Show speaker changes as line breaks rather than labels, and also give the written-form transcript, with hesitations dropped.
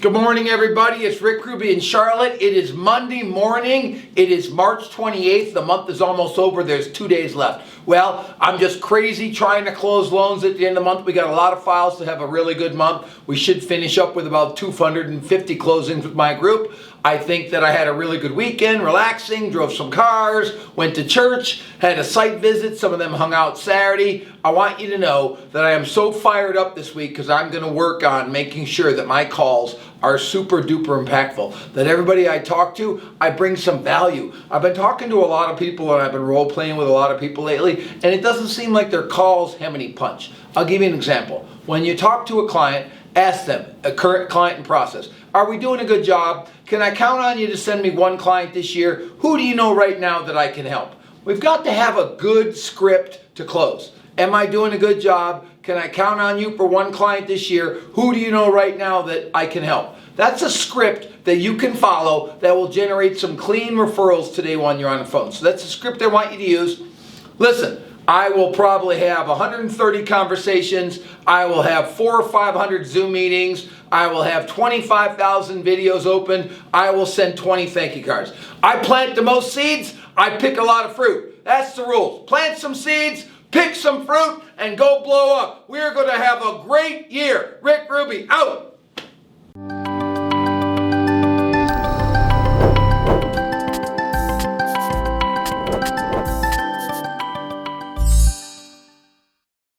Good morning, everybody. It's Rick Ruby in Charlotte. It is Monday morning. It is March 28th. The month is almost over. There's 2 days left. Well, I'm just crazy trying to close loans at the end of the month. We got a lot of files to have a really good month. We should finish up with about 250 closings with my group. I think that I had a really good weekend, relaxing, drove some cars, went to church, had a site visit. Some of them hung out Saturday. I want you to know that I am so fired up this week because I'm going to work on making sure that my calls are super duper impactful, that everybody I talk to, I bring some value. I've been talking to a lot of people and I've been role playing with a lot of people lately, and it doesn't seem like their calls have any punch. I'll give you an example. When you talk to a client, ask them, a current client in process, are we doing a good job? Can I count on you to send me one client this year? Who do you know right now that I can help? We've got to have a good script to close. Am I doing a good job? Can I count on you for one client this year? Who do you know right now that I can help? That's a script that you can follow that will generate some clean referrals today when you're on the phone. So that's a script I want you to use. Listen, I will probably have 130 conversations. I will have 400 or 500 Zoom meetings. I will have 25,000 videos open. I will send 20 thank you cards. I plant the most seeds. I pick a lot of fruit. That's the rules. Plant some seeds, pick some fruit, and go blow up. We're going to have a great year. Rick Ruby, out.